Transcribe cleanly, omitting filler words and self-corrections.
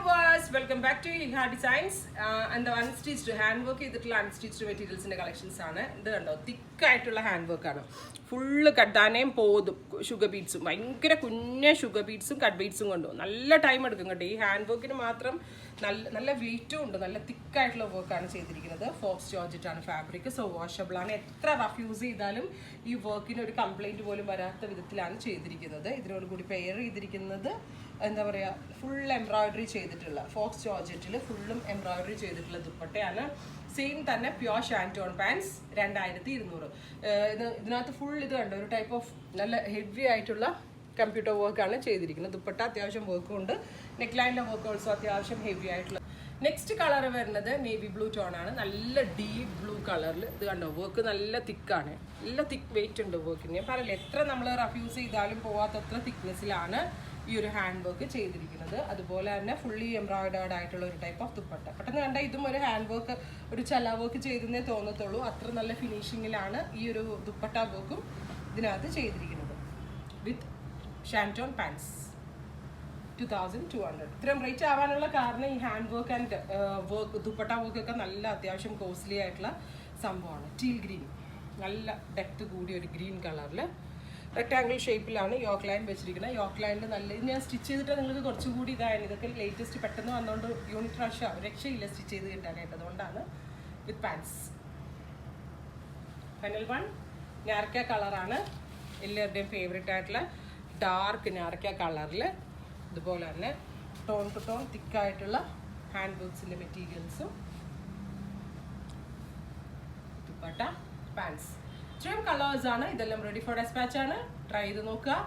viewers, welcome back to Iha Designs and the unstitched handwork ചെയ്തിട്ടുള്ള unstitched materialsന്റെ collections ആണ്. ഇത് കണ്ടോ thick ആയിട്ടുള്ള handwork ആണ്. ഫുള്ള് കട്ടാനേയും പോതും ഷുഗർ ബീഡ്സും ഭയങ്കര കുഞ്ഞ ഷുഗർ ബീഡ്സും കട്ട് ബീഡ്സും കൊണ്ടുപോകും. നല്ല ടൈം എടുക്കും കേട്ടോ. ഈ ഹാൻഡ് വർക്കിന് മാത്രം നല്ല വെയിറ്റും ഉണ്ട്. നല്ല തിക്കായിട്ടുള്ള വർക്കാണ് ചെയ്തിരിക്കുന്നത്. ഫോക്സ് ജോർജറ്റ് ആണ് ഫാബ്രിക്. സോ വാഷബിൾ ആണ്. എത്ര റഫ് യൂസ് ചെയ്താലും ഈ വർക്കിന് ഒരു കംപ്ലൈൻറ്റ് പോലും വരാത്ത വിധത്തിലാണ് ചെയ്തിരിക്കുന്നത്. ഇതിനോട് കൂടി പെയർ ചെയ്തിരിക്കുന്നത് എന്താ പറയുക, ഫുൾ എംബ്രോയിഡറി ചെയ്തിട്ടുള്ള ഫോക്സ് ജോർജറ്റിൽ ഫുള്ളും എംബ്രോയിഡറി ചെയ്തിട്ടുള്ള ദുപ്പട്ടയാണ്. സെയിം തന്നെ പ്യുവർ ഷാൻറ്റോൺ പാൻസ് 2200. ഇതിനകത്ത് ഫുൾ ഇത് കണ്ടോ, ഒരു ടൈപ്പ് ഓഫ് നല്ല ഹെവി ആയിട്ടുള്ള കമ്പ്യൂട്ടർ വർക്കാണ് ചെയ്തിരിക്കുന്നത്. ദുപ്പട്ട അത്യാവശ്യം വർക്കും ഉണ്ട്. നെക്ക് ലൈനിലെ വർക്ക് ഓൾസോ അത്യാവശ്യം ഹെവി ആയിട്ടുള്ള. നെക്സ്റ്റ് കളർ വരുന്നത് നേവി ബ്ലൂ ടോൺ ആണ്. നല്ല ഡീപ്പ് ബ്ലൂ കളറിൽ ഇത് കണ്ടോ, വർക്ക് നല്ല തിക്കാണ്. നല്ല തിക്ക് വെയിറ്റ് ഉണ്ട് വർക്കിന്. ഞാൻ പറയില്ല, എത്ര നമ്മൾ റഫ് യൂസ് ചെയ്താലും പോവാത്തത്ര തിക്നെസ്സിലാണ് ഈ ഒരു ഹാൻഡ് വർക്ക് ചെയ്തിരിക്കുന്നത്. അതുപോലെ തന്നെ ഫുള്ളി എംബ്രോയിഡേർഡ് ആയിട്ടുള്ള ഒരു ടൈപ്പ് ഓഫ് ദുപ്പട്ട. പെട്ടെന്ന് കണ്ടാൽ ഇതും ഒരു ഹാൻഡ് വർക്ക്, ഒരു ചല വർക്ക് ചെയ്തെന്നേ തോന്നത്തുള്ളൂ. അത്ര നല്ല ഫിനിഷിങ്ങിലാണ് ഈ ഒരു ദുപ്പട്ട വർക്കും ഇതിനകത്ത് ചെയ്തിരിക്കുന്നത്. വിത്ത് ഷാൻറ്റോൺ പാൻസ് 2200. ഇത്രയും റേറ്റ് ആവാനുള്ള കാരണം ഈ hand work and work dupatta വർക്കൊക്കെ നല്ല അത്യാവശ്യം കോസ്റ്റ്ലി ആയിട്ടുള്ള സംഭവമാണ്. ടീൽ ഗ്രീൻ, നല്ല ഡെപ്ത് കൂടിയ ഒരു ഗ്രീൻ കളറിൽ റെക്ടാങ്കിൾ ഷേപ്പിലാണ് യോക്ക് ലൈൻ വെച്ചിരിക്കുന്നത്. യോക്ക് ലൈനിൽ നല്ല ഇത് ഞാൻ സ്റ്റിച്ച് ചെയ്തിട്ട് നിങ്ങൾക്ക് കുറച്ചുകൂടി ഇതായിരുന്നു. ഇതൊക്കെ ലേറ്റസ്റ്റ് പെട്ടെന്ന് വന്നുകൊണ്ട് യൂണിറ്റ് രക്ഷയില്ല സ്റ്റിച്ച് ചെയ്ത് കിട്ടാനായിട്ട്. അതുകൊണ്ടാണ് വിത്ത് പാൻസ്. ഫൈനൽ വൺ ഞാർക്ക കളറാണ്. എല്ലാവരുടെയും ഫേവറേറ്റ് ആയിട്ടുള്ള ഡാർക്ക് ഞാർക്ക കളറിൽ ഇതുപോലെ തന്നെ ടോൺ ടു ടോൺ തിക്കായിട്ടുള്ള ഹാൻഡ് വർക്ക്സിൻ്റെ മെറ്റീരിയൽസും ദുപ്പട്ട പാൻസ്. ഇത്രയും കളേഴ്സ് ആണ്. ഇതെല്ലാം റെഡി ഫോർ ഡെസ്പാച്ച് ആണ്. ട്രൈ ചെയ്ത് നോക്കുക.